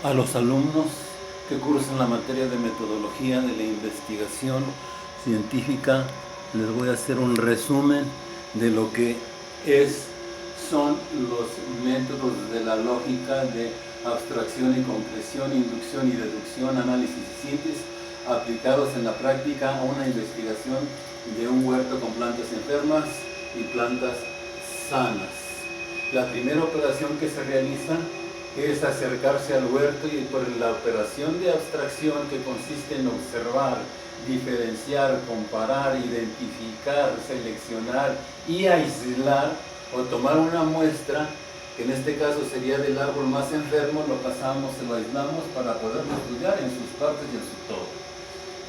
A los alumnos que cursan la materia de metodología de la investigación científica les voy a hacer un resumen de lo que son los métodos de la lógica de abstracción y concreción, inducción y deducción, análisis y síntesis aplicados en la práctica a una investigación de un huerto con plantas enfermas y plantas sanas. La primera operación que se realiza es acercarse al huerto y por la operación de abstracción, que consiste en observar, diferenciar, comparar, identificar, seleccionar y aislar o tomar una muestra, que en este caso sería del árbol más enfermo, lo pasamos, lo aislamos para poderlo estudiar en sus partes y en su todo.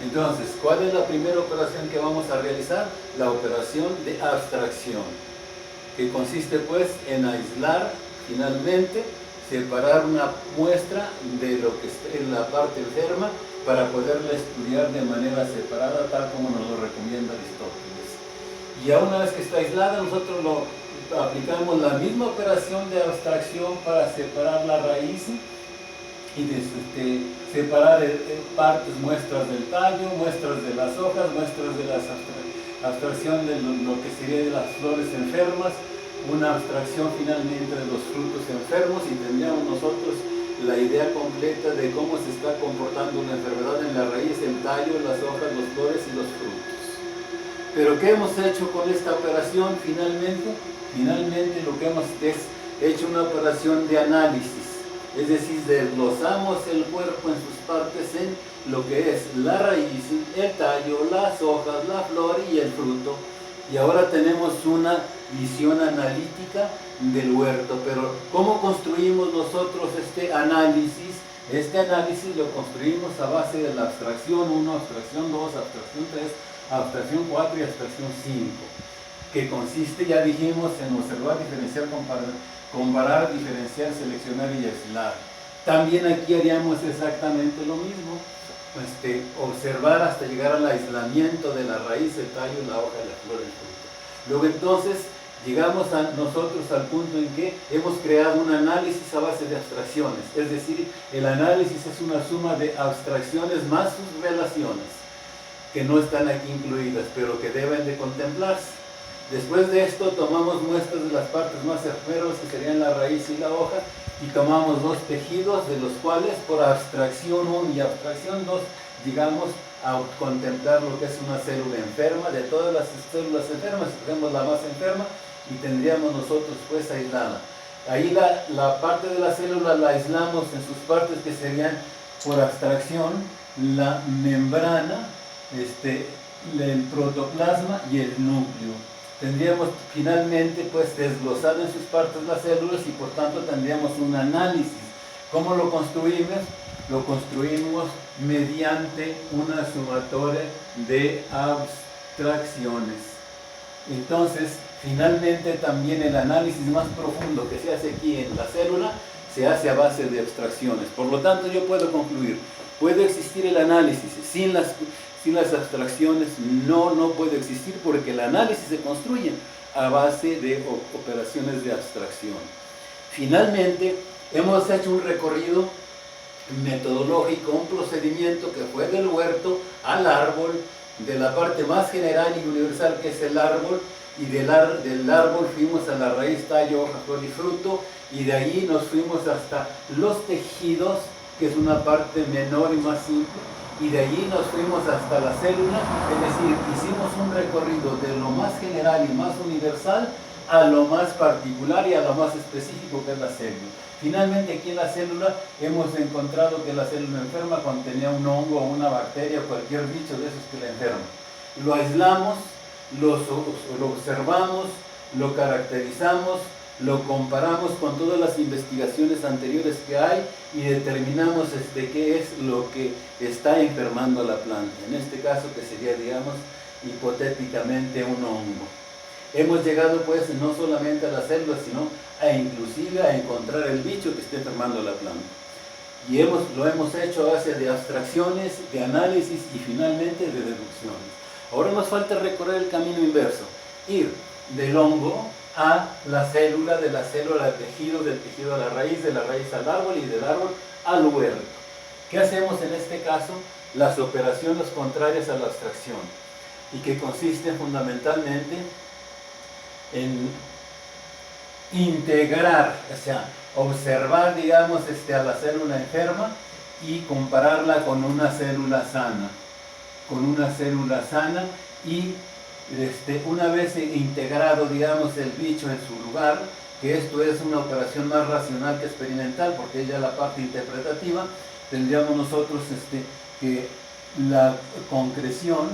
Entonces, ¿cuál es la primera operación que vamos a realizar? La operación de abstracción, que consiste pues en aislar, finalmente, separar una muestra de lo que está en la parte enferma para poderla estudiar de manera separada, tal como nos lo recomienda Aristóteles. Y ya una vez que está aislada, nosotros aplicamos la misma operación de abstracción para separar la raíz y separar partes, muestras del tallo, muestras de las hojas, muestras de la abstracción de lo que sería de las flores enfermas, una abstracción finalmente de los frutos enfermos, y tendríamos nosotros la idea completa de cómo se está comportando una enfermedad en la raíz, el tallo, las hojas, las flores y los frutos. Pero ¿qué hemos hecho con esta operación finalmente? Finalmente lo que hemos es hecho una operación de análisis, es decir, desglosamos el cuerpo en sus partes en lo que es la raíz, el tallo, las hojas, la flor y el fruto. Y ahora tenemos una visión analítica del huerto. Pero ¿cómo construimos nosotros este análisis? Este análisis lo construimos a base de la abstracción 1, abstracción 2, abstracción 3, abstracción 4 y abstracción 5, que consiste, ya dijimos, en observar, diferenciar, comparar, diferenciar, seleccionar y aislar. También aquí haríamos exactamente lo mismo. Observar hasta llegar al aislamiento de la raíz, el tallo, la hoja, la flor, el fruto. Luego entonces llegamos nosotros al punto en que hemos creado un análisis a base de abstracciones, es decir, el análisis es una suma de abstracciones más sus relaciones, que no están aquí incluidas, pero que deben de contemplarse. Después de esto tomamos muestras de las partes más enfermas, que serían la raíz y la hoja, y tomamos dos tejidos, de los cuales por abstracción 1 y abstracción 2 llegamos a contemplar lo que es una célula enferma. De todas las células enfermas tenemos la más enferma y tendríamos nosotros pues aislada. Ahí la parte de la célula la aislamos en sus partes, que serían por abstracción la membrana, el protoplasma y el núcleo. Tendríamos finalmente pues desglosado en sus partes las células y por tanto tendríamos un análisis. ¿Cómo lo construimos? Lo construimos mediante una sumatoria de abstracciones. Entonces, finalmente también el análisis más profundo que se hace aquí en la célula se hace a base de abstracciones. Por lo tanto, yo puedo concluir, puede existir el análisis sin las abstracciones, no puede existir, porque el análisis se construye a base de operaciones de abstracción. Finalmente, hemos hecho un recorrido metodológico, un procedimiento que fue del huerto al árbol, de la parte más general y universal que es el árbol, y del árbol fuimos a la raíz, tallo, hoja, flor y fruto, y de ahí nos fuimos hasta los tejidos, que es una parte menor y más simple, y de allí nos fuimos hasta la célula, es decir, hicimos un recorrido de lo más general y más universal a lo más particular y a lo más específico, que es la célula. Finalmente aquí en la célula hemos encontrado que la célula enferma contenía un hongo o una bacteria o cualquier bicho de esos que la enferma. Lo aislamos, lo observamos, lo caracterizamos, lo comparamos con todas las investigaciones anteriores que hay y determinamos qué es lo que está enfermando a la planta. En este caso, que sería, digamos, hipotéticamente un hongo. Hemos llegado pues no solamente a las células, sino inclusive a encontrar el bicho que está enfermando a la planta. Y lo hemos hecho a base de abstracciones, de análisis y finalmente de deducciones. Ahora nos falta recorrer el camino inverso, ir del hongo a la célula, de la célula al tejido, del tejido a la raíz, de la raíz al árbol y del árbol al huerto. ¿Qué hacemos en este caso? Las operaciones contrarias a la abstracción, y que consisten fundamentalmente en integrar, o sea, observar, digamos, a la célula enferma y compararla con una célula sana, y una vez integrado, digamos, el bicho en su lugar, que esto es una operación más racional que experimental, porque ella es la parte interpretativa, tendríamos nosotros que la concreción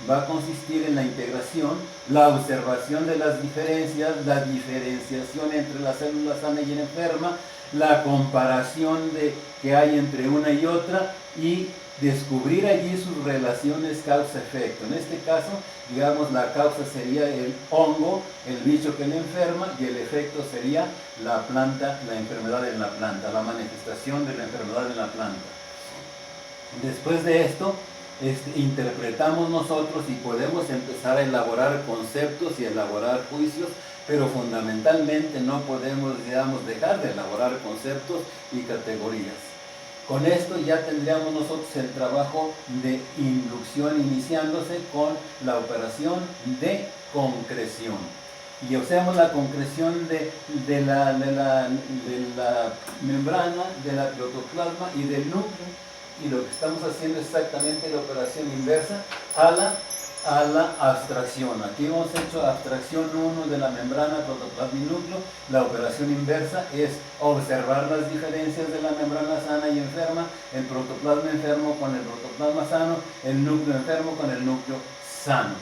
va a consistir en la integración, la observación de las diferencias, la diferenciación entre la célula sana y la enferma, la comparación que hay entre una y otra, y descubrir allí sus relaciones causa-efecto. En este caso, digamos, la causa sería el hongo, el bicho que le enferma, y el efecto sería la planta, la enfermedad en la planta, la manifestación de la enfermedad en la planta. Después de esto, interpretamos nosotros y podemos empezar a elaborar conceptos y elaborar juicios, pero fundamentalmente no podemos, digamos, dejar de elaborar conceptos y categorías. Con esto ya tendríamos nosotros el trabajo de inducción iniciándose con la operación de concreción. Y hacemos la concreción de la membrana, de la protoplasma y del núcleo. Y lo que estamos haciendo es exactamente la operación inversa a la abstracción. Aquí hemos hecho abstracción 1 de la membrana, protoplasma y núcleo. La operación inversa es observar las diferencias de la membrana sana y enferma, el protoplasma enfermo con el protoplasma sano, el núcleo enfermo con el núcleo sano.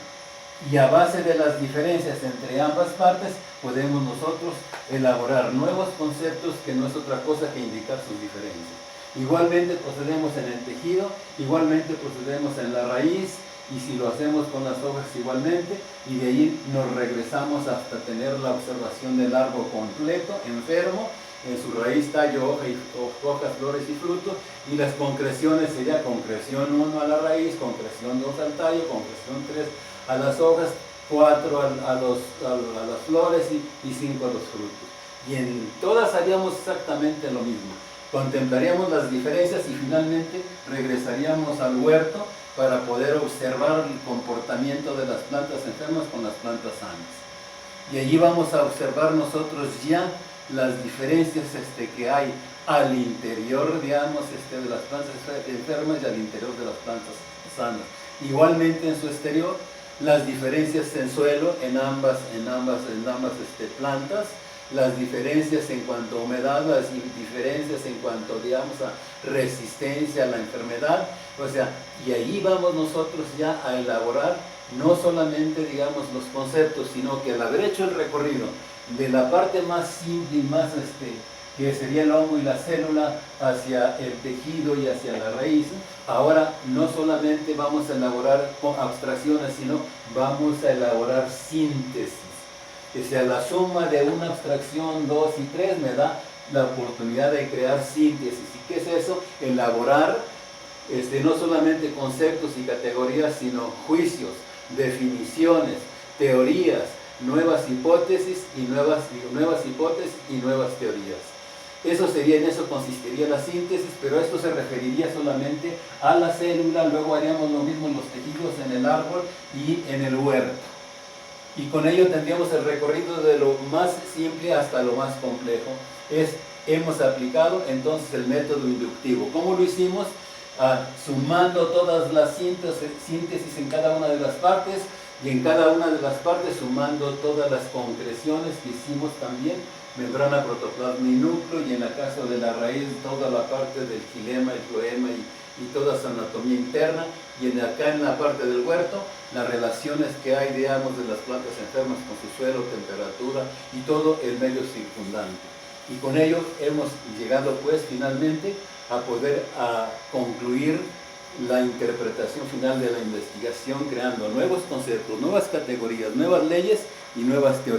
Y a base de las diferencias entre ambas partes, podemos nosotros elaborar nuevos conceptos, que no es otra cosa que indicar sus diferencias. Igualmente procedemos en el tejido, igualmente procedemos en la raíz, y si lo hacemos con las hojas igualmente, y de ahí nos regresamos hasta tener la observación del árbol completo, enfermo, en su raíz, tallo, hojas, flores y frutos, y las concreciones sería concreción 1 a la raíz, concreción 2 al tallo, concreción 3 a las hojas, 4 a las flores y 5 a los frutos. Y en todas haríamos exactamente lo mismo. Contemplaríamos las diferencias y finalmente regresaríamos al huerto para poder observar el comportamiento de las plantas enfermas con las plantas sanas. Y allí vamos a observar nosotros ya las diferencias que hay al interior, digamos, de las plantas enfermas y al interior de las plantas sanas. Igualmente en su exterior, las diferencias en suelo en ambas plantas, las diferencias en cuanto a humedad, las diferencias en cuanto, digamos, a resistencia a la enfermedad, o sea, y ahí vamos nosotros ya a elaborar no solamente, digamos, los conceptos, sino que al haber hecho el recorrido de la parte más simple y más, que sería el hongo y la célula, hacia el tejido y hacia la raíz, ahora no solamente vamos a elaborar abstracciones, sino vamos a elaborar síntesis. Que sea la suma de una abstracción 2 y 3 me da la oportunidad de crear síntesis. ¿Y qué es eso? Elaborar no solamente conceptos y categorías, sino juicios, definiciones, teorías, nuevas hipótesis y nuevas teorías. En eso consistiría la síntesis, pero esto se referiría solamente a la célula. Luego haríamos lo mismo en los tejidos, en el árbol y en el huerto. Y con ello tendríamos el recorrido de lo más simple hasta lo más complejo. Hemos aplicado entonces el método inductivo. ¿Cómo lo hicimos? Sumando todas las síntesis en cada una de las partes, y en cada una de las partes sumando todas las concreciones que hicimos también, membrana, protoplasma y núcleo, y en el caso de la raíz toda la parte del xilema, el floema y toda su anatomía interna, y acá en la parte del huerto, las relaciones que hay, digamos, de las plantas enfermas con su suelo, temperatura y todo el medio circundante. Y con ello hemos llegado pues finalmente a poder concluir la interpretación final de la investigación, creando nuevos conceptos, nuevas categorías, nuevas leyes y nuevas teorías.